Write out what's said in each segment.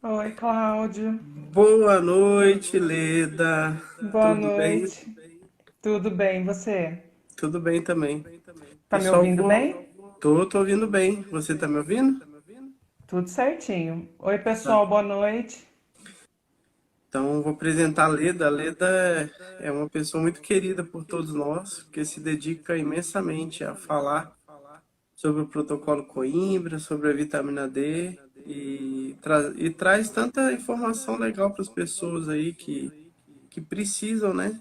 Oi, Cláudio. Boa noite, Leda. Boa Tudo bem? noite. Tudo bem, e você? Tudo bem também. Tá me Pessoal, ouvindo bem? tô ouvindo bem. Você tá me ouvindo? Tudo certinho. Oi, Tá. pessoal, boa noite. Então, vou apresentar a Leda. A Leda é uma pessoa muito querida por todos nós, que se dedica imensamente a falar sobre o protocolo Coimbra, sobre a vitamina D e traz tanta informação legal para as pessoas aí que precisam, né?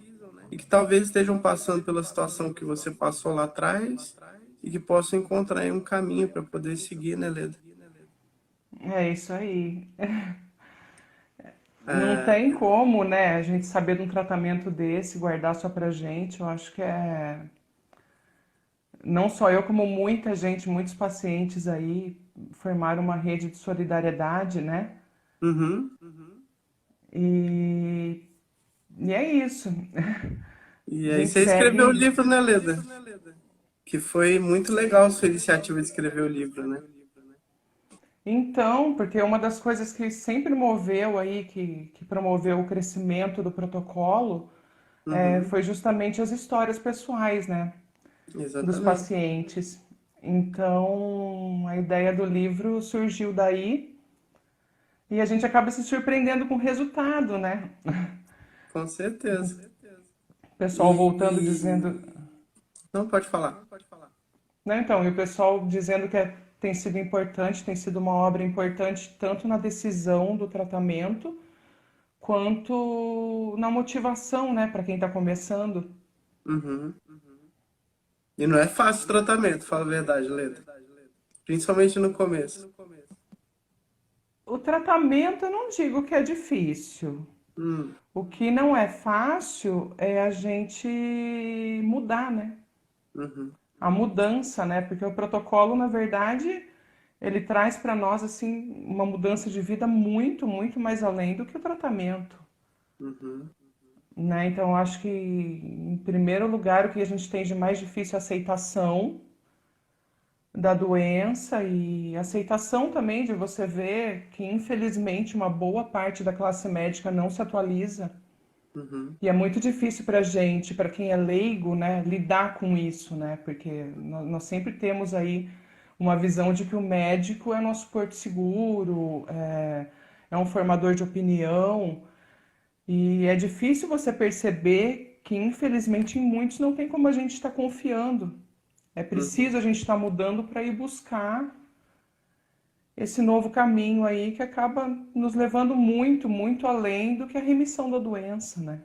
E que talvez estejam passando pela situação que você passou lá atrás e que possam encontrar aí um caminho para poder seguir, né, Leda? É isso aí. Não É, tem como, né, a gente saber de um tratamento desse, guardar só pra gente. Eu acho que é. Não só eu, como muita gente, muitos pacientes aí formaram uma rede de solidariedade, né? uhum. E, e é isso. E A aí gente você escreveu o segue. livro, né, Leda? Que foi muito legal a sua iniciativa de escrever o livro, né? Então, porque uma das coisas que sempre moveu aí, que promoveu o crescimento do protocolo, Uhum. foi justamente as histórias pessoais, né, dos Exatamente. pacientes. Então, a ideia do livro surgiu daí e a gente acaba se surpreendendo com o resultado, né? Com certeza. O pessoal voltando E dizendo, não pode falar. né, então, e o pessoal dizendo que tem sido importante, tem sido uma obra importante tanto na decisão do tratamento quanto na motivação, né, para quem está começando. Uhum. E não é fácil o tratamento, fala a verdade, Leda. Principalmente no começo. O tratamento eu não digo que é difícil. Hum. O que não é fácil é a gente mudar, né? Uhum. A mudança, né? Porque o protocolo, na verdade, ele traz para nós assim uma mudança de vida muito, muito mais além do que o tratamento, Uhum. né? Então, eu acho que em primeiro lugar o que a gente tem de mais difícil é a aceitação da doença e aceitação também de você ver que, infelizmente, uma boa parte da classe médica não se atualiza. Uhum. E é muito difícil para a gente, para quem é leigo, né, lidar com isso, né? Porque nós sempre temos aí uma visão de que o médico é nosso porto seguro, é um formador de opinião, e é difícil você perceber que, infelizmente, em muitos não tem como a gente estar confiando. É Uhum. preciso a gente estar mudando para ir buscar esse novo caminho aí que acaba nos levando muito, muito além do que a remissão da doença, né?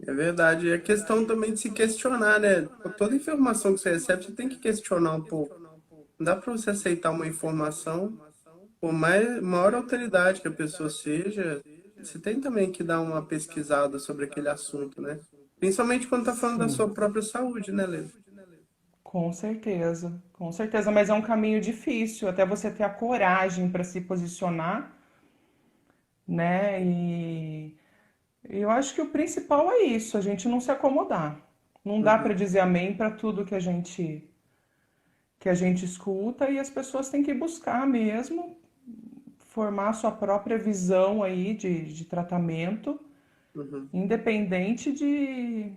É verdade. E a questão também de se questionar, né? Com toda informação que você recebe, você tem que questionar um pouco. Não dá para você aceitar uma informação, por mais maior autoridade que a pessoa seja, você tem também que dar uma pesquisada sobre aquele assunto, né? Principalmente quando tá falando da Sim, sua própria saúde, né, Lê? com certeza, mas é um caminho difícil, até você ter a coragem para se posicionar, né? E eu acho que o principal é isso, a gente não se acomodar. Não dá para Uhum. dizer amém para tudo que a gente escuta e as pessoas têm que buscar mesmo formar a sua própria visão aí de tratamento, Uhum. independente de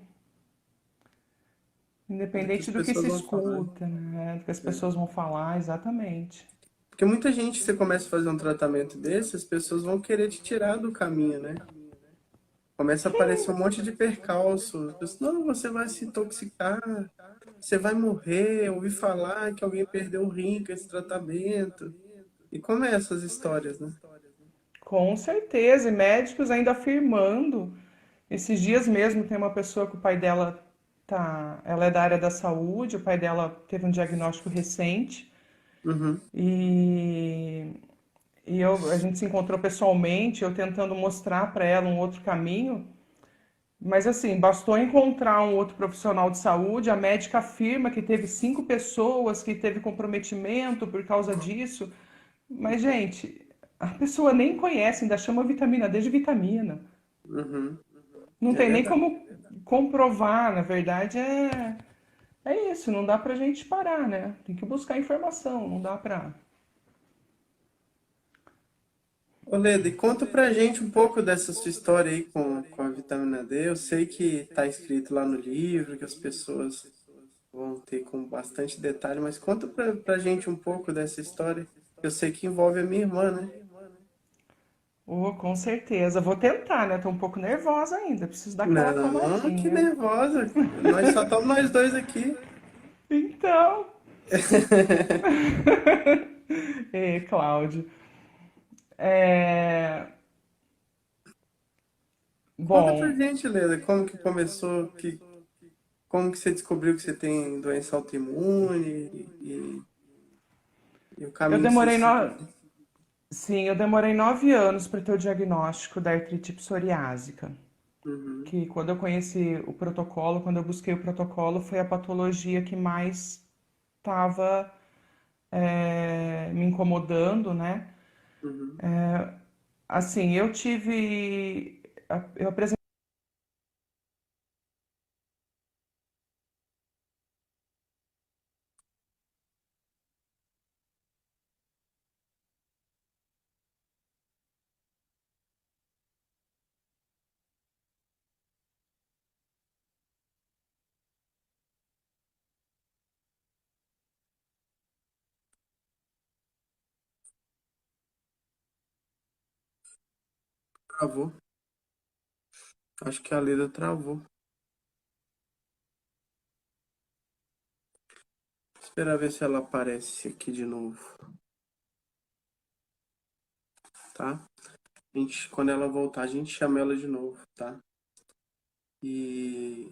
Do que as independente do que pessoas se vão falar. escuta, né? Do que as É. pessoas vão falar, exatamente. Porque muita gente, você começa a fazer um tratamento desse, as pessoas vão querer te tirar do caminho, né? Começa a aparecer um monte de percalços. As pessoas, não, você vai se intoxicar, você vai morrer. Eu ouvi falar que alguém perdeu o rim com esse tratamento. E começa as histórias, né? Com certeza, e médicos ainda afirmando. Esses dias mesmo tem uma pessoa que o pai dela ela é da área da saúde, o pai dela teve um diagnóstico recente Uhum. e, a gente se encontrou pessoalmente, eu tentando mostrar para ela um outro caminho. Mas assim, bastou encontrar um outro profissional de saúde, a médica afirma que teve 5 pessoas que teve comprometimento por causa disso. Mas, gente, a pessoa nem conhece, ainda chama vitamina D de vitamina. Uhum. Não É tem nem verdade. como comprovar, na verdade, é isso, não dá pra gente parar, né? Tem que buscar informação, não dá pra. Ô, Leda, e conta pra gente um pouco dessa sua história aí com a vitamina D. Eu sei que tá escrito lá no livro, que as pessoas vão ter com bastante detalhe, mas conta pra gente um pouco dessa história. Eu sei que envolve a minha irmã, né? Oh, com certeza. Vou tentar, né? Tô um pouco nervosa ainda, preciso dar aquela Não, que acalmadinha. nervosa. Nós só estamos nós dois aqui. Então, Cláudio, é... Conta pra bom, gente, Leda, como que começou, como que você descobriu que você tem doença autoimune e o eu caminho que você demorei seguiu. sim, eu demorei 9 anos para ter o diagnóstico da artrite psoriásica. Uhum, Que quando eu conheci o protocolo, quando eu busquei o protocolo, foi a patologia que mais estava me incomodando, né? uhum. Assim, eu tive. Eu apresentei. Travou. Acho que a Leda travou. Esperar ver se ela aparece aqui de novo, tá? Quando ela voltar, a gente chama ela de novo, tá? E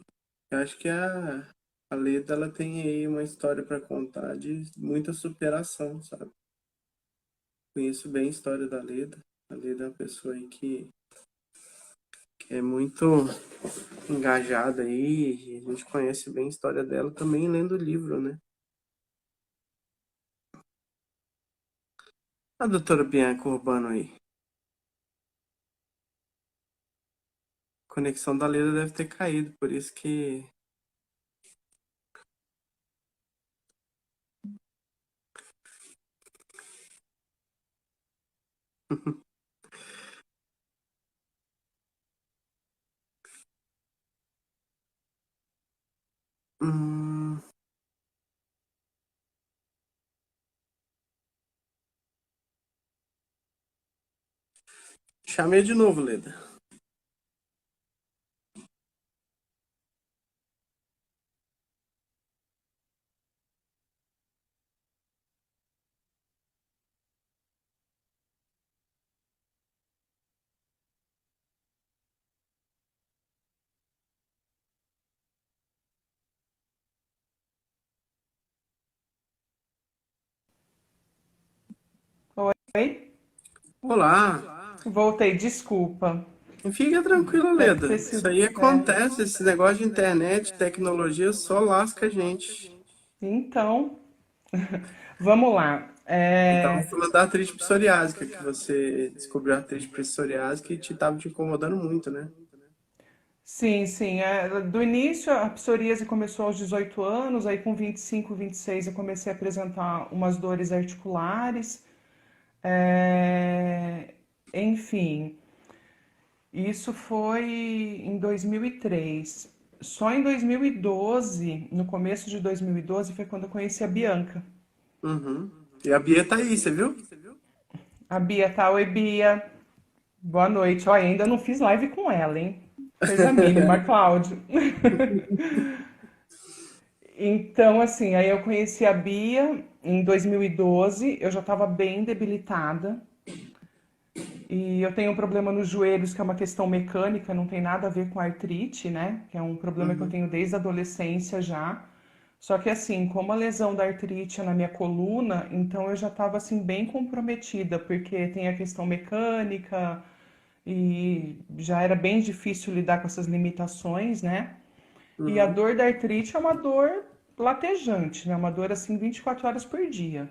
eu acho que a Leda, ela tem aí uma história para contar de muita superação, sabe? Conheço bem a história da Leda. A Leda é uma pessoa aí que é muito engajada aí, e a gente conhece bem a história dela também lendo o livro, né? A doutora Bianca Urbano aí. A conexão da Leda deve ter caído, por isso que. Hum, chamei de novo, Leda. Oi? Olá! Voltei, desculpa. Fica tranquila, Deve Leda. ter Isso sido. aí acontece, esse negócio de internet, tecnologia só lasca a gente. Então, vamos lá. Eu tava falando da artrite psoriásica, que você descobriu a artrite psoriásica e tava te incomodando muito, né? Sim, sim. Do início, a psoríase começou aos 18 anos, aí com 25, 26 eu comecei a apresentar umas dores articulares. É, Enfim, isso foi em 2003. Só em 2012, no começo de 2012, foi quando eu conheci a Bianca. Uhum. E a Bia tá aí, você viu? A Bia tá, oi Bia, boa noite. Ó, ainda não fiz live com ela, hein? Coisa mínima, Cláudio. Então, assim, aí eu conheci a Bia em 2012, eu já estava bem debilitada. E eu tenho um problema nos joelhos, que é uma questão mecânica, não tem nada a ver com artrite, né? Que é um problema que eu Uhum. tenho desde a adolescência já. Só que assim, como a lesão da artrite é na minha coluna, então eu já estava assim bem comprometida, porque tem a questão mecânica e já era bem difícil lidar com essas limitações, né? E a Uhum. dor da artrite é uma dor latejante, né? Uma dor assim 24 horas por dia.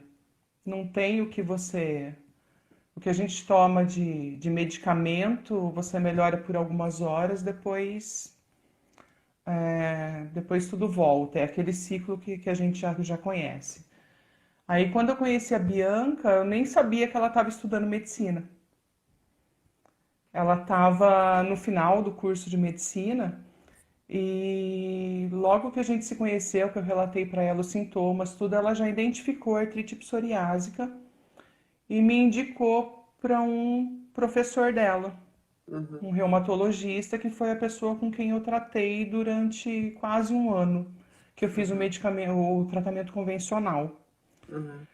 Não tem o que a gente toma de medicamento, você melhora por algumas horas, depois tudo volta. É aquele ciclo que a gente já conhece. Aí, quando eu conheci a Bianca, eu nem sabia que ela estava estudando medicina. Ela estava no final do curso de medicina e logo que a gente se conheceu, que eu relatei para ela os sintomas, tudo, ela já identificou artrite psoriásica e me indicou para um professor dela, Uhum. um reumatologista, que foi a pessoa com quem eu tratei durante quase um ano, que eu fiz o Uhum. medicamento, o tratamento convencional. Uhum.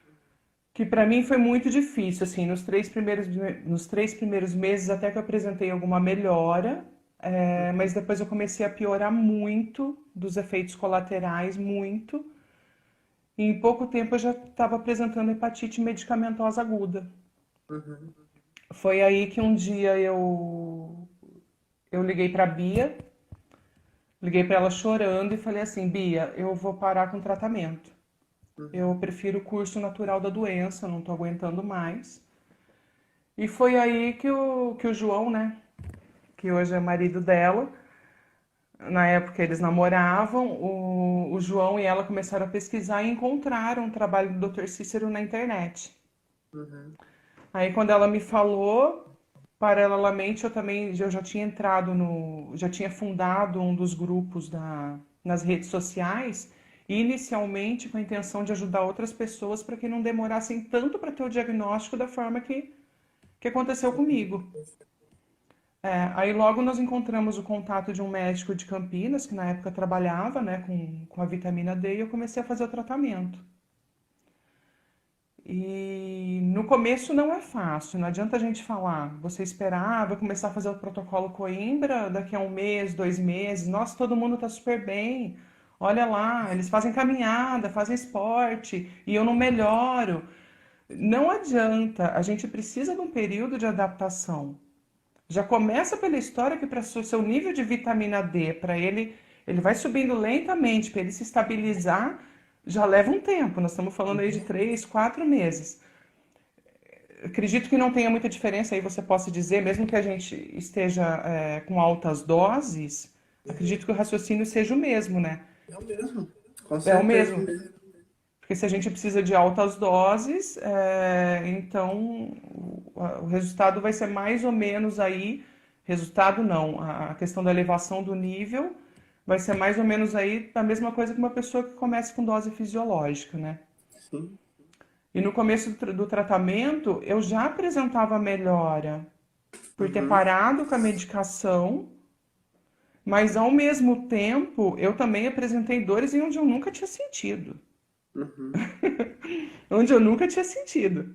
Que para mim foi muito difícil, assim, nos três primeiros meses até que eu apresentei alguma melhora, mas depois eu comecei a piorar muito dos efeitos colaterais, muito, e em pouco tempo eu já estava apresentando hepatite medicamentosa aguda. Uhum. Foi aí que um dia eu liguei para Bia, liguei para ela chorando e falei assim, Bia, eu vou parar com o tratamento. Eu Uhum. prefiro o curso natural da doença, não estou aguentando mais. E foi aí que o João, né, que hoje é marido dela, na época eles namoravam, o João e ela começaram a pesquisar e encontraram o trabalho do Dr. Cícero na internet. Uhum. Aí quando ela me falou, paralelamente eu já tinha entrado no, já tinha fundado um dos grupos nas redes sociais, inicialmente com a intenção de ajudar outras pessoas para que não demorassem tanto para ter o diagnóstico da forma que aconteceu comigo. Aí logo nós encontramos o contato de um médico de Campinas, que na época trabalhava, né, com a vitamina D, e eu comecei a fazer o tratamento. E no começo não é fácil, não adianta a gente falar, você esperar, vai começar a fazer o protocolo Coimbra daqui a um mês, 2 meses, nossa, todo mundo tá super bem, olha lá, eles fazem caminhada, fazem esporte, e eu não melhoro. Não adianta, a gente precisa de um período de adaptação. Já começa pela história que para o seu nível de vitamina D, para ele vai subindo lentamente, para ele se estabilizar, já leva um tempo. Nós estamos falando aí de 3, 4 meses. Acredito que não tenha muita diferença aí, você possa dizer, mesmo que a gente esteja com altas doses, acredito que o raciocínio seja o mesmo, né? É o mesmo, com É o certeza mesmo. mesmo. Porque se a gente precisa de altas doses, então o resultado vai ser mais ou menos aí. Resultado não, a questão da elevação do nível vai ser mais ou menos aí a mesma coisa que uma pessoa que começa com dose fisiológica, né? Sim. E no começo do tratamento eu já apresentava melhora por ter Uhum. parado com a medicação, mas ao mesmo tempo eu também apresentei dores em onde eu nunca tinha sentido. Uhum. Onde eu nunca tinha sentido.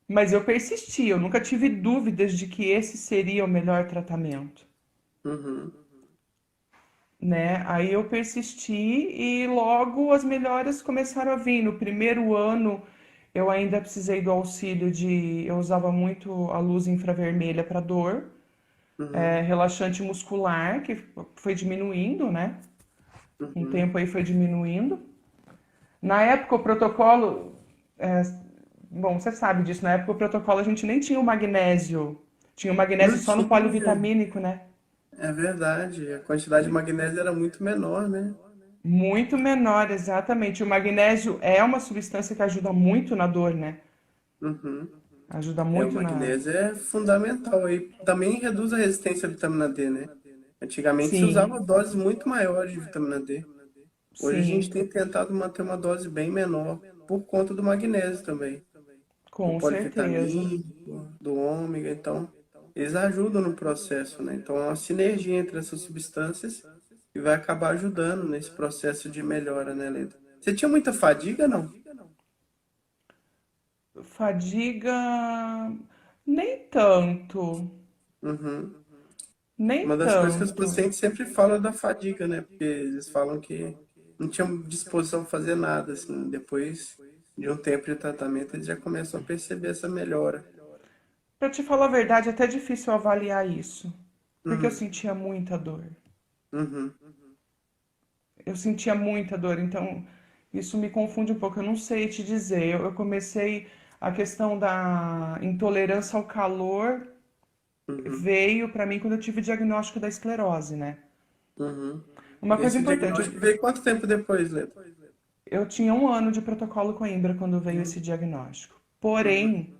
Mas eu persisti, eu nunca tive dúvidas de que esse seria o melhor tratamento, Uhum. né? Aí eu persisti e logo as melhoras começaram a vir. No primeiro ano eu ainda precisei do auxílio eu usava muito a luz infravermelha para dor, Uhum. relaxante muscular, que foi diminuindo, né? Com o Uhum. tempo aí foi diminuindo. Na época o protocolo, é, bom, você sabe disso, na época o protocolo a gente nem tinha o magnésio. Tinha o magnésio Não só no tinha, polivitamínico, né? é verdade. A quantidade de magnésio era muito menor, né? Muito menor, exatamente. O magnésio é uma substância que ajuda muito na dor, né? Uhum. Ajuda É, o muito na. magnésio é fundamental aí. Também reduz a resistência à vitamina D, né? Antigamente se usava Sim, doses muito maiores de vitamina D. Hoje a gente sim, tem tentado manter uma dose bem menor por conta do magnésio também, do com certeza. polivitamínico, do ômega, então eles ajudam no processo, né? Então é uma sinergia entre essas substâncias e vai acabar ajudando nesse processo de melhora, né, Leda? Você tinha muita fadiga, não? Fadiga, nem tanto, Uhum. nem Uma das coisas que os tanto. pacientes sempre falam é da fadiga, né? Porque eles falam que não tinham disposição a fazer nada, assim. Depois de um tempo de tratamento, eles já começam a perceber essa melhora. Pra te falar a verdade, é até difícil avaliar isso, porque eu Uhum. sentia muita dor. Uhum. Eu sentia muita dor, então isso me confunde um pouco. Eu não sei te dizer. Eu comecei a questão da intolerância ao calor Uhum. veio para mim quando eu tive o diagnóstico da esclerose, né? Uhum. Uma coisa Esse importante, diagnóstico veio quanto tempo depois, Leda? eu tinha um ano de protocolo Coimbra quando veio esse diagnóstico. Uhum. Porém,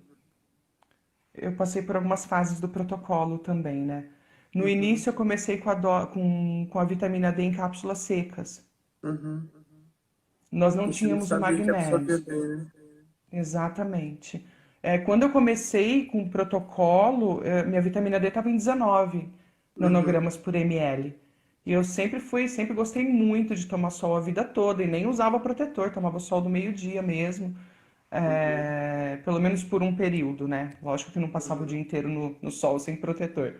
eu passei por algumas fases do protocolo também, né? No Uhum, início eu comecei com a vitamina D em cápsulas secas. uhum. Nós não Você não tínhamos o sabia que absorvia magnésio. bem, né? Exatamente. Quando eu comecei com o protocolo, minha vitamina D estava em 19 Uhum, nanogramas por ml. E eu sempre gostei muito de tomar sol a vida toda e nem usava protetor, tomava sol do meio-dia mesmo, uhum, pelo menos por um período, né? Lógico que não passava o dia uhum, inteiro no sol sem protetor.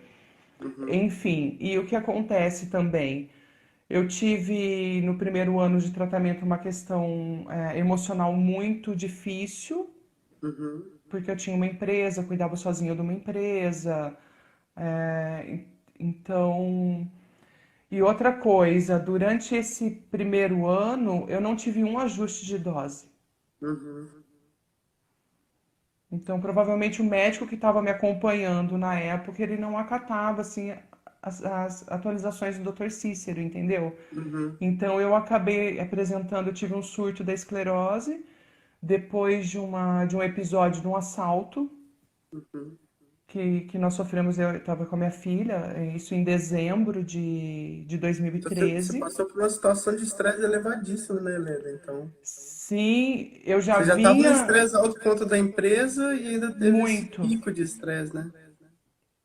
uhum, Enfim, e o que acontece também? Eu tive no primeiro ano de tratamento uma questão emocional muito difícil, uhum. porque eu tinha uma empresa, cuidava sozinha de uma empresa. é, então, e outra coisa, durante esse primeiro ano eu não tive um ajuste de dose. Uhum. Então, provavelmente o médico que estava me acompanhando na época, ele não acatava assim as atualizações do Dr. Cícero, entendeu? Uhum. Então eu acabei apresentando, eu tive um surto da esclerose depois de um episódio de um assalto Uhum. que nós sofremos, eu estava com a minha filha, isso em dezembro de Então, você 2013. passou por uma situação de estresse elevadíssimo, né, Leda? Então, Sim, eu já você já estava no vinha estresse alto por conta da empresa e ainda teve esse muito, pico de estresse, né?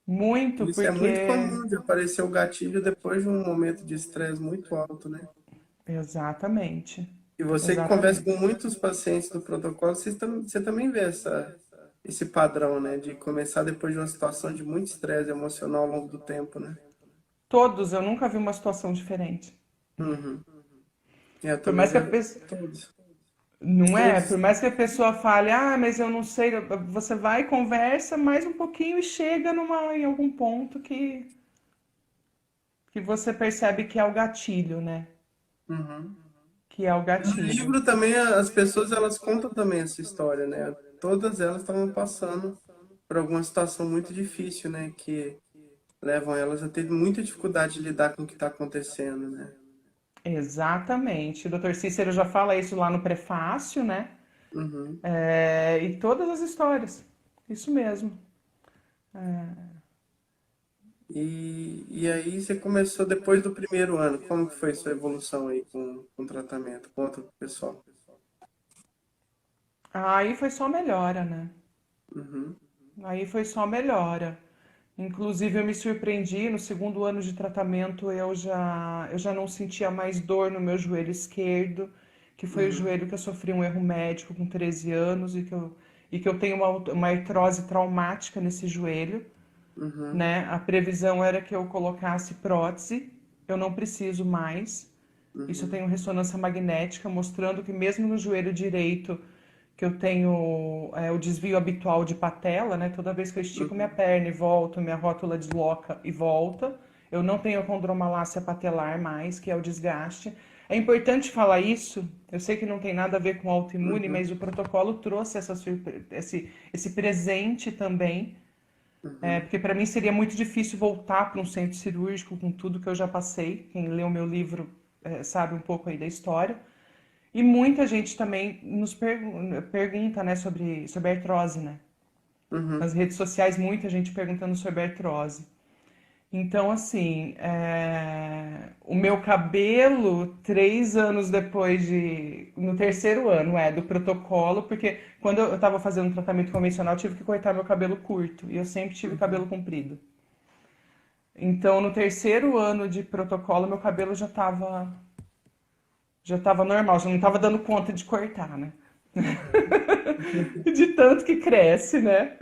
muito, Isso é muito porque comum de aparecer o gatilho depois de um momento de estresse muito alto, né? exatamente, E você que conversa com exatamente. muitos pacientes do protocolo, você também vê esse padrão, né? De começar depois de uma situação de muito estresse emocional ao longo do tempo, né? Todos, eu nunca vi uma situação diferente. Uhum. É, eu Por também mais que a vejo pessoa, todos. não é? Por Todos. mais que a pessoa fale, ah, mas eu não sei, você vai, conversa mais um pouquinho e chega em algum ponto que você percebe que é o gatilho, né? Uhum. Que é o E no gatilho. livro também as pessoas elas contam também essa história, né? Todas elas estavam passando por alguma situação muito difícil, né? Que levam elas a ter muita dificuldade de lidar com o que está acontecendo, né? Exatamente. O Dr. Cícero já fala isso lá no prefácio, né? Uhum. E todas as histórias. Isso mesmo. E aí você começou depois do primeiro ano. Como que foi sua evolução aí com o tratamento? Conta pro pessoal. Aí foi só melhora, né? Uhum. Aí foi só melhora. Inclusive, eu me surpreendi, no segundo ano de tratamento eu já não sentia mais dor no meu joelho esquerdo, que foi o Uhum. joelho que eu sofri um erro médico com 13 anos e que eu tenho uma artrose traumática nesse joelho, Uhum. né? A previsão era que eu colocasse prótese, eu não preciso mais. Isso eu Uhum. tenho ressonância magnética mostrando que mesmo no joelho direito que eu tenho o desvio habitual de patela, né? Toda vez que eu estico minha Uhum. perna e volto, minha rótula desloca e volta. Eu não tenho condromalácia patelar mais, que é o desgaste. É importante falar isso. Eu sei que não tem nada a ver com autoimune, Uhum. mas o protocolo trouxe esse presente também, Uhum. porque para mim seria muito difícil voltar para um centro cirúrgico com tudo que eu já passei. Quem leu meu livro sabe um pouco aí da história. E muita gente também pergunta, né, sobre artrose, né? Nas Uhum. redes sociais, muita gente perguntando sobre artrose. Então, assim, o meu cabelo, 3 anos depois no terceiro ano, do protocolo, porque quando eu estava fazendo um tratamento convencional, eu tive que cortar meu cabelo curto, e eu sempre tive cabelo Uhum. comprido. Então, no terceiro ano de protocolo, meu cabelo já tava normal, já não estava dando conta de cortar, né? De tanto que cresce, né?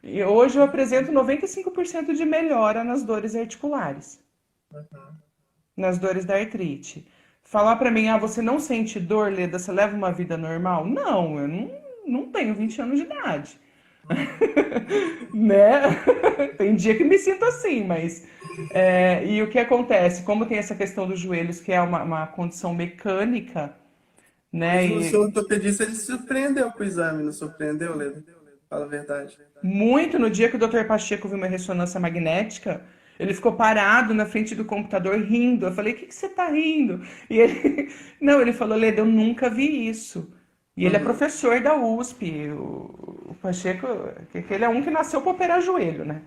E hoje eu apresento 95% de melhora nas dores articulares, Uhum. nas dores da artrite. Falar pra mim, você não sente dor, Leda, você leva uma vida normal? Não, eu não tenho 20 anos de idade, Uhum. né? Tem dia que me sinto assim, mas. E o que acontece? Como tem essa questão dos joelhos, que é uma condição mecânica, né? Mas o seu E ortopedista ele se surpreendeu com o exame, não surpreendeu, Leda? Fala a verdade. muito no dia que o Dr. Pacheco viu uma ressonância magnética, ele ficou parado na frente do computador rindo. Eu falei: "O que que você tá rindo?" E ele, não, ele falou: "Leda, eu nunca vi isso." E ele é Uhum. professor da USP. O Pacheco, que ele é um que nasceu para operar joelho, né?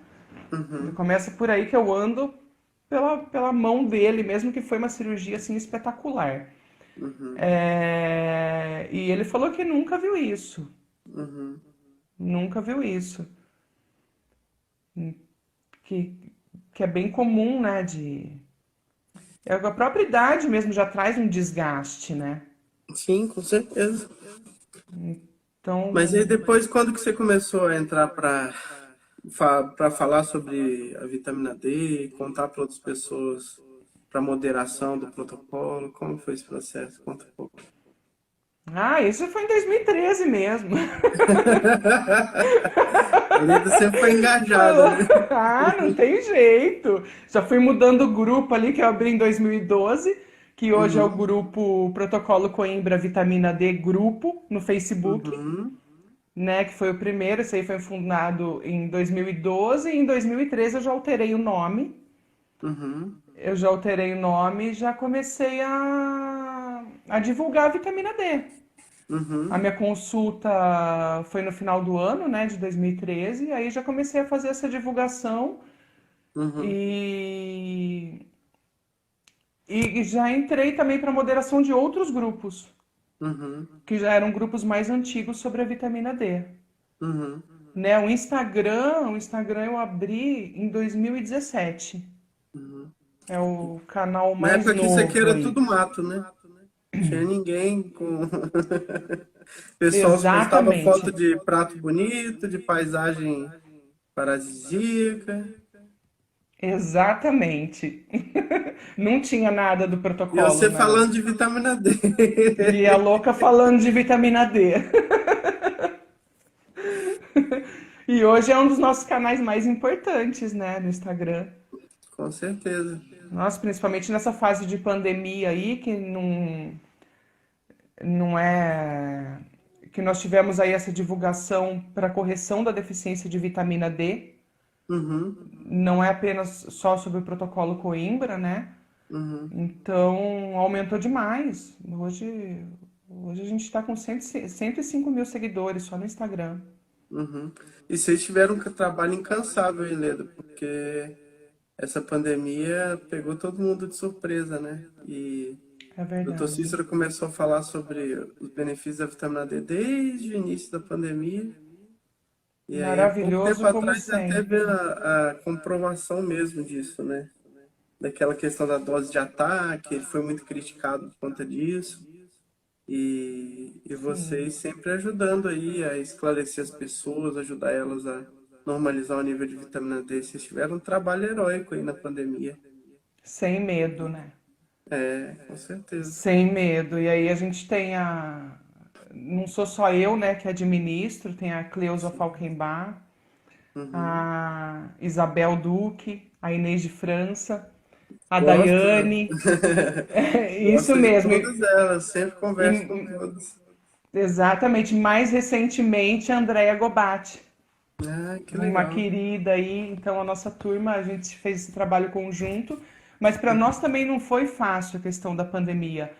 Ele Uhum. começa por aí que eu ando pela mão dele, mesmo que foi uma cirurgia assim espetacular. Uhum. E ele falou que nunca viu isso. Uhum. Nunca viu isso. Que, que é bem comum, né? A própria idade mesmo já traz um desgaste, né? Sim, com certeza. Mas aí Então, depois, quando que você começou a entrar para falar sobre a vitamina D e contar para outras pessoas para moderação do protocolo? Como foi esse processo? Conta um pouco. isso foi em 2013 mesmo. A Leda sempre foi engajada, né? Não tem jeito. Já fui mudando o grupo ali que eu abri em 2012, que hoje é o Uhum, grupo Protocolo Coimbra Vitamina D Grupo no Facebook, uhum, né? Que foi o primeiro. Esse aí foi fundado em 2012 e em 2013 eu já alterei o nome. uhum, Eu já alterei o nome e já comecei a divulgar a vitamina D. A uhum, minha consulta foi no final do ano, né, de 2013, e aí já comecei a fazer essa divulgação uhum, e, e já entrei também para moderação de outros grupos, uhum, que já eram grupos mais antigos sobre a vitamina D. uhum, Né, o Instagram eu abri em 2017. uhum. É o canal Na mais época que isso aqui novo era aí. tudo mato, né? Tinha ninguém com. O pessoal só postava foto Exatamente. de prato bonito, de paisagem paradisíaca. Exatamente. Não tinha nada do E protocolo, você não. falando de vitamina D. E a louca falando de vitamina D. E hoje é um dos nossos canais mais importantes, né, no Instagram. Com certeza. Nós, principalmente nessa fase de pandemia aí, que não é. Que nós tivemos aí essa divulgação para correção da deficiência de vitamina D. Uhum, Não é apenas só sobre o protocolo Coimbra, né? uhum, Então, aumentou demais. Hoje a gente está com 105 mil seguidores só no Instagram. uhum. E vocês tiveram um trabalho incansável, hein, Leda? Porque essa pandemia pegou todo mundo de surpresa, né? E É o doutor verdade. Cícero começou a falar sobre os benefícios da vitamina D desde o início da pandemia. E aí, há pouco tempo Maravilhoso como atrás, já teve sempre. a comprovação mesmo disso, né? Daquela questão da dose de ataque, ele foi muito criticado por conta disso. E Sim. vocês sempre ajudando aí a esclarecer as pessoas, ajudar elas a normalizar o nível de vitamina D. Vocês tiveram um trabalho heróico aí na pandemia. Sem medo, né? É, com certeza. Sem medo. E aí a gente tem a. Não sou só eu, né, que administro, tem a Cleusa Sim. Falkenbach, Uhum. a Isabel Duque, a Inês de França, a Gosto, Daiane. Isso gosto de mesmo. todas elas, sempre converso com E- todas. exatamente. Mais recentemente, a Andrea Gobatti. Ah, que Uma legal. querida aí. Então, a nossa turma, a gente fez esse trabalho conjunto, mas para nós também não foi fácil a questão da pandemia.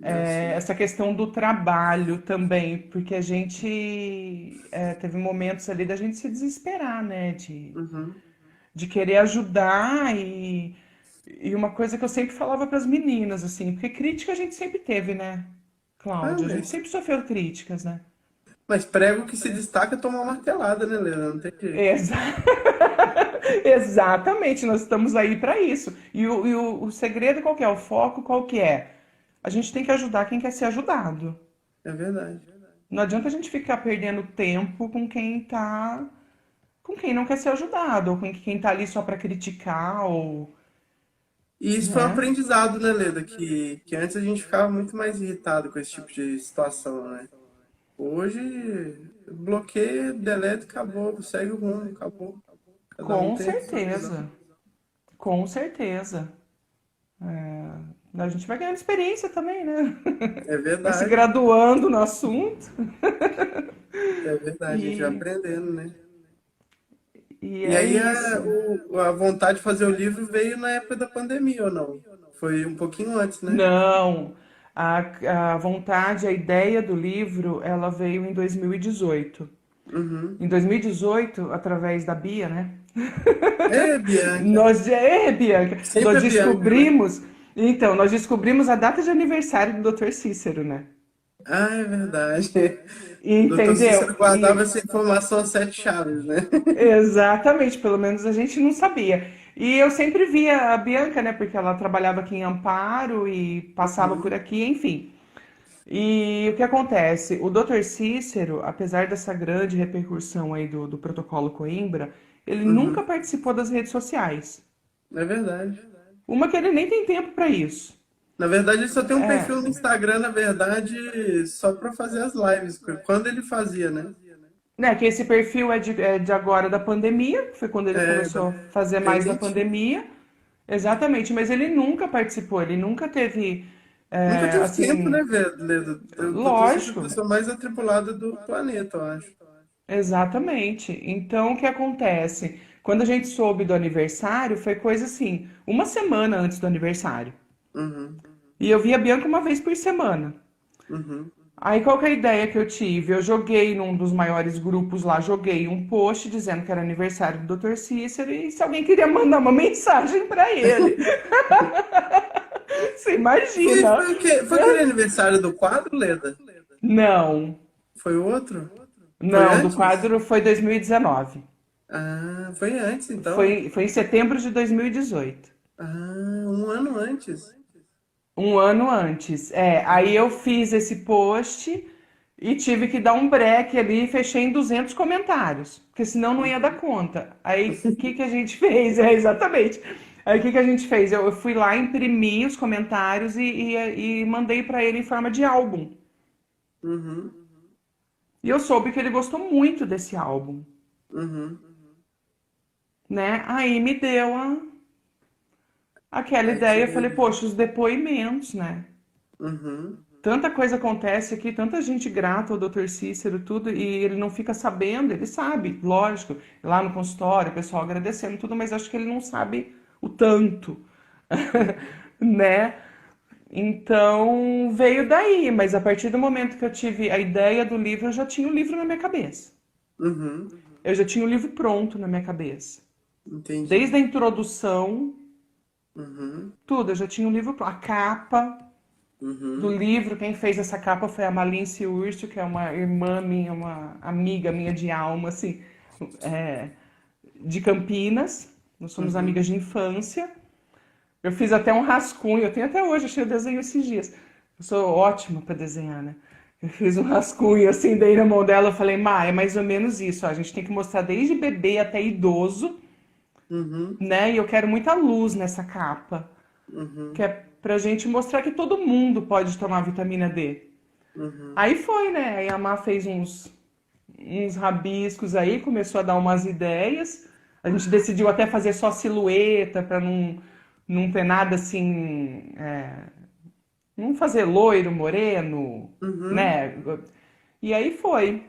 Assim. Essa questão do trabalho também, porque a gente teve momentos ali da gente se desesperar, né? Uhum. De querer ajudar e uma coisa que eu sempre falava para as meninas, assim, porque crítica a gente sempre teve, né, Ah, Cláudia? A gente sempre sofreu críticas, né? mas prego que se destaca toma uma martelada, né, Lena? Não tem jeito. Exa Exatamente, nós estamos aí para isso. O segredo qual que é? O foco qual que é? A gente tem que ajudar quem quer ser ajudado. É verdade. Não adianta a gente ficar perdendo tempo com quem não quer ser ajudado, ou com quem tá ali só para criticar, ou, E isso foi um né? aprendizado, né, Leda? Que antes a gente ficava muito mais irritado com esse tipo de situação, né? Hoje, bloqueia, deleta, acabou, segue o rumo, acabou. Cada um Com tem a sua visão. certeza, com certeza. A gente vai ganhando experiência também, né? É Vai se verdade, graduando no assunto é verdade, a gente vai e, aprendendo, né? e E é aí isso. a vontade de fazer o livro veio na época da pandemia, ou não? Foi um pouquinho antes, né? Não. A vontade, a ideia do livro, ela veio em 2018. Uhum. Em 2018, através da Bia, né? É, Bianca. Bianca, Sempre nós a Bianca, né? nós descobrimos a data de aniversário do Dr. Cícero, né? Ah, é verdade. O doutor Entendeu? Cícero guardava essa informação a sete chaves, né? Exatamente, pelo menos a gente não sabia. E eu sempre via a Bianca, né? Porque ela trabalhava aqui em Amparo e passava por Uhum, aqui, enfim. E o que acontece? O Dr. Cícero, apesar dessa grande repercussão aí do protocolo Coimbra, ele nunca uhum. participou das redes sociais. É verdade. Uma que ele nem tem tempo para isso. Na verdade, ele só tem um É, perfil no Instagram, na verdade, só para fazer as lives. Quando ele fazia, né? né, que esse perfil é de agora da pandemia, que foi quando ele É, começou a fazer bem mais da lentinho. pandemia. Exatamente, mas ele nunca participou, ele nunca teve, Nunca tive tempo, né, assim, velho? Eu tô torcendo a lógico, pessoa mais atribulada do planeta, eu acho. exatamente. Então, o que acontece? Quando a gente soube do aniversário, foi coisa assim, uma semana antes do aniversário. Uhum, E eu via a Bianca uma vez por semana. uhum. Aí qual que é a ideia que eu tive? Eu joguei num dos maiores grupos lá, joguei um post dizendo que era aniversário do Dr. Cícero e se alguém queria mandar uma mensagem para ele. Você imagina? Foi aquele aniversário do quadro, Leda? Não, Foi outro? Foi não, do antes? quadro foi 2019. Ah, foi antes, então. Foi em setembro de 2018. Ah, um ano antes. Um ano antes. É, aí eu fiz esse post e tive que dar um break ali e fechei em 200 comentários, porque senão não ia dar conta. Aí o que que a gente fez? É, exatamente. Aí o que que a gente fez? Eu fui lá, imprimi os comentários e mandei para ele em forma de álbum. Uhum, E eu soube que ele gostou muito desse álbum, uhum. né? Aí me deu aquela Aí te ideia, eu falei, veio. poxa, os depoimentos, né? Uhum, Tanta coisa acontece aqui, tanta gente grata ao Dr. Cícero, tudo, e ele não fica sabendo, ele sabe, lógico, lá no consultório, o pessoal agradecendo tudo, mas acho que ele não sabe o tanto, uhum, né? Então veio daí, mas a partir do momento que eu tive a ideia do livro, eu já tinha o livro na minha cabeça. uhum. Eu já tinha o livro pronto na minha cabeça. Entendi. Desde a introdução, Uhum, tudo, eu já tinha o livro pronto. A capa do uhum, livro, quem fez essa capa foi a Malince Urso, que é uma irmã minha, uma amiga minha de alma, assim, é, de Campinas. Nós somos uhum. amigas de infância. Eu fiz até um rascunho, eu tenho até hoje, achei o desenho esses dias. Eu sou ótima para desenhar, né? Eu fiz um rascunho assim, dei na mão dela, eu falei, Má, é mais ou menos isso, ó, a gente tem que mostrar desde bebê até idoso, Uhum, né? E eu quero muita luz nessa capa, que uhum, é pra gente mostrar que todo mundo pode tomar vitamina D. uhum, Aí foi, né? Aí a Má fez uns rabiscos aí, começou a dar umas ideias. A gente decidiu até fazer só silhueta para não ter nada assim, não fazer loiro, moreno, uhum. né? E aí foi.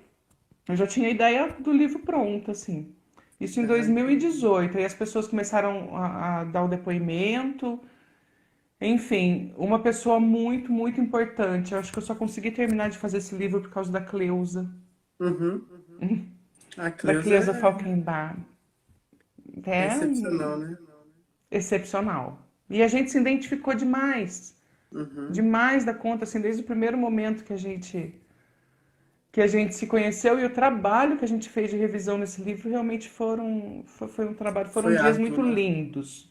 Eu já tinha a ideia do livro pronto, assim. Isso em Ah, entendi. 2018. Aí as pessoas começaram a dar o depoimento. Enfim, uma pessoa muito, muito importante. Eu acho que eu só consegui terminar de fazer esse livro por causa da Cleusa. Uhum. A Da Cleusa Cleusa é Falkenbach. é É excepcional, né? excepcional. E a gente se identificou demais. Uhum. Demais da conta, assim, desde o primeiro momento que a gente se conheceu e o trabalho que a gente fez de revisão nesse livro realmente foi um trabalho, foram Foi dias árduo, muito né? lindos.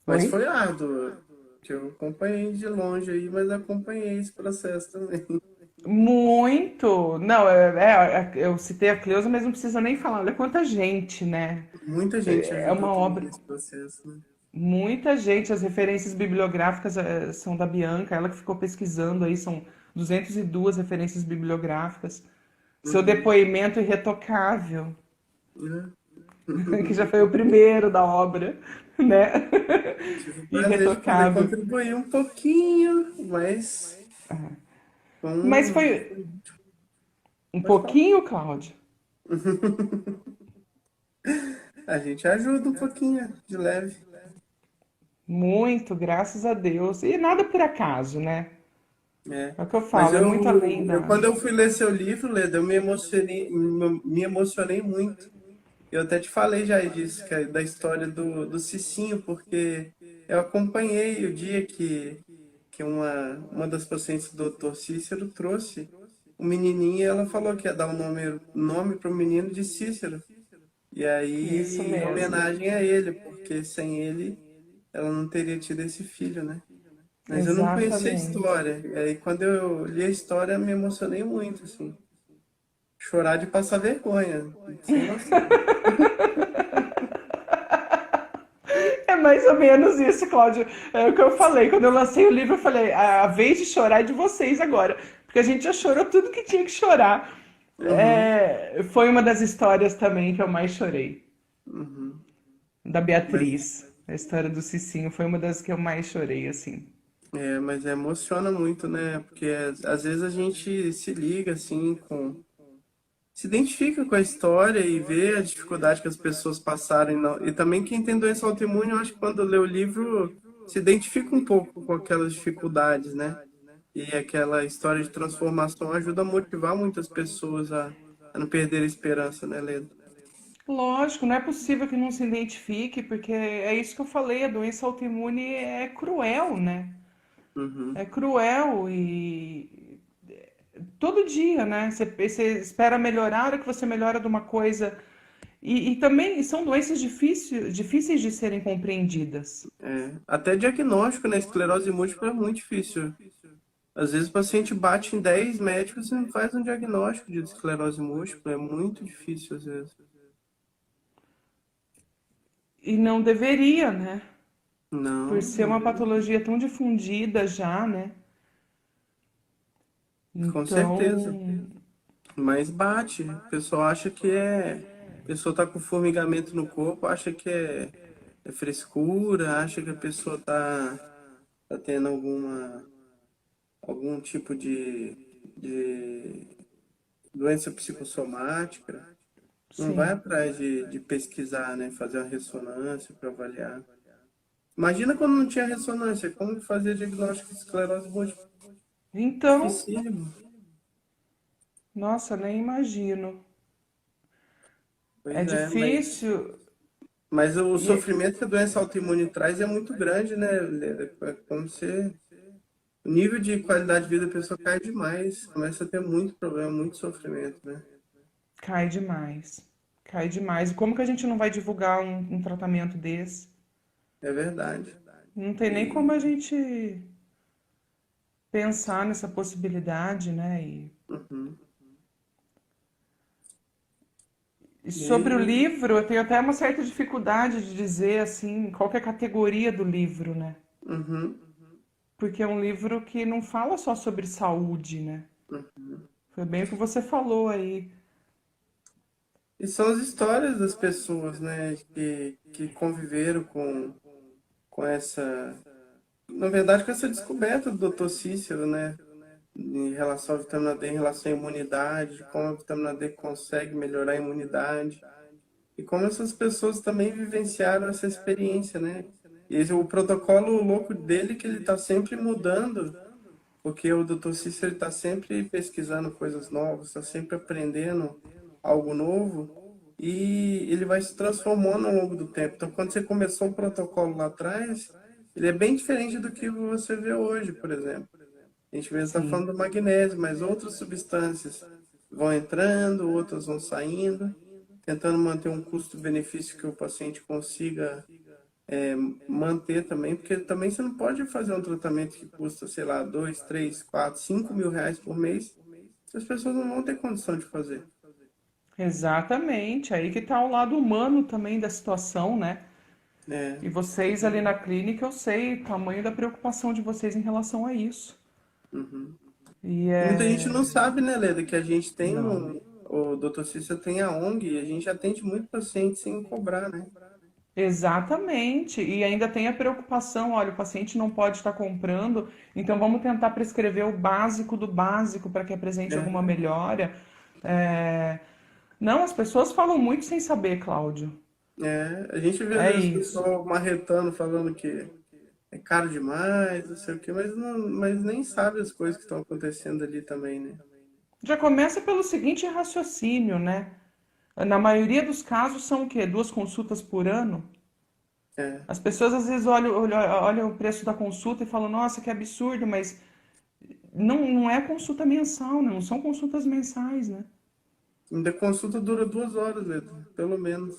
Mas Oi? foi árduo, que eu acompanhei de longe aí, mas acompanhei esse processo também. Muito! Não, eu citei a Cleusa, mas não precisa nem falar. Olha quanta gente, né? Muita gente É ajudou uma também obra. nesse processo, né? Muita gente, as referências bibliográficas são da Bianca, ela que ficou pesquisando aí, são 202 referências bibliográficas. Seu Uhum. depoimento irretocável, Né? que já foi o primeiro da obra, né? Tive o prazer de poder Irretocável. contribuir um pouquinho, mas Mas com... foi um Pode falar. pouquinho, Cláudio. A gente ajuda um pouquinho, de leve. Muito, graças a Deus. E nada por acaso, né? É. É o que eu Mas falo, é muito além quando da. eu fui ler seu livro, Leda, eu me emocionei muito. Eu até te falei já disso, da história do Cicinho, porque eu acompanhei o dia que uma das pacientes do Dr. Cícero trouxe o menininho e ela falou que ia dar o nome para o menino de Cícero. E Isso aí, em mesmo. homenagem a ele, porque sem ele ela não teria tido esse filho, né? Mas eu não conhecia a Exatamente. história. E aí, quando eu li a história, eu me emocionei muito, assim. Chorar de passar vergonha, sem noção. É mais ou menos isso, Cláudio. É o que eu falei. Quando eu lancei o livro, eu falei: a vez de chorar é de vocês agora. Porque a gente já chorou tudo que tinha que chorar. Uhum, Foi uma das histórias também que eu mais chorei. uhum. Da Mas, Beatriz. A história do Cicinho foi uma das que eu mais chorei, assim. mas emociona muito, né? Porque às vezes a gente se liga, assim, se identifica com a história e vê a dificuldade que as pessoas passaram. E também quem tem doença autoimune, eu acho que quando lê o livro, se identifica um pouco com aquelas dificuldades, né? E aquela história de transformação ajuda a motivar muitas pessoas a não perder a esperança, né, Leda? Lógico, não é possível que não se identifique, porque é isso que eu falei, a doença autoimune é cruel, né? Uhum. É cruel e todo dia, né? Você espera melhorar, a hora que você melhora de uma coisa. E também são doenças difíceis de serem compreendidas. É. Até diagnóstico, né? Esclerose múltipla é muito difícil. Às vezes o paciente bate em 10 médicos e não faz um diagnóstico de esclerose múltipla. É muito difícil, às vezes. E não deveria, né? Por Não, ser não uma deve. patologia tão difundida já, né? Com Então, certeza. Mas bate. O pessoal acha que é. A pessoa tá com formigamento no corpo, acha que é frescura, acha que a pessoa tá tendo algum tipo de doença psicossomática. Não vai sim. atrás de pesquisar, né? Fazer uma ressonância para avaliar. Imagina quando não tinha ressonância, como fazer diagnóstico de esclerose múltipla? Então, Dificílimo. nossa, nem imagino. É Pois é, difícil. mas o E, sofrimento que a doença autoimune traz é muito grande, né? É como se o nível de qualidade de vida da pessoa cai demais, começa a ter muito problema, muito sofrimento, né? cai demais. Cai demais. E como que a gente não vai divulgar um tratamento desse? É verdade. Não tem nem E como a gente pensar nessa possibilidade, né? uhum. E E sobre o aí, livro, eu tenho até uma certa dificuldade de dizer assim, qual que é a categoria do livro, né? uhum, Porque é um livro que não fala só sobre saúde, né? uhum. Foi bem o que você falou aí. E são as histórias das pessoas, né, que conviveram com essa, na verdade, com essa descoberta do Dr. Cícero, né, em relação à vitamina D, em relação à imunidade, de como a vitamina D consegue melhorar a imunidade, e como essas pessoas também vivenciaram essa experiência, né. E o protocolo louco dele é que ele está sempre mudando, porque o Dr. Cícero está sempre pesquisando coisas novas, está sempre aprendendo algo novo e ele vai se transformando ao longo do tempo. Então, quando você começou o protocolo lá atrás, ele é bem diferente do que você vê hoje, por exemplo. A gente mesmo está Sim, falando do magnésio, mas outras substâncias vão entrando, outras vão saindo, tentando manter um custo-benefício que o paciente consiga manter também, porque também você não pode fazer um tratamento que custa, sei lá, 2, 3, 4, 5 mil reais por mês, se as pessoas não vão ter condição de fazer. exatamente. Aí que tá o lado humano também da situação, né? É, E vocês ali na clínica, eu sei o tamanho da preocupação de vocês em relação a isso. uhum. E E muita gente é. não sabe, né, Leda, que a gente tem Não. o Dr. Cícero tem a ONG e a gente atende muito paciente sem cobrar, né? Exatamente. E ainda tem a preocupação, olha, o paciente não pode estar comprando, então vamos tentar prescrever o básico do básico para que apresente alguma É, melhora. É, não, as pessoas falam muito sem saber, Cláudio. a gente vê às É vezes o isso. pessoal marretando, falando que é caro demais, não sei o quê, mas, não, mas nem sabe as coisas que estão acontecendo ali também, né? Já começa pelo seguinte raciocínio, né? Na maioria dos casos são o quê? 2 consultas por ano? É. As pessoas às vezes olham o preço da consulta e falam, nossa, que absurdo, mas não é consulta mensal, né? Não são consultas mensais, né? Ainda a consulta dura 2 horas, Leda, pelo menos.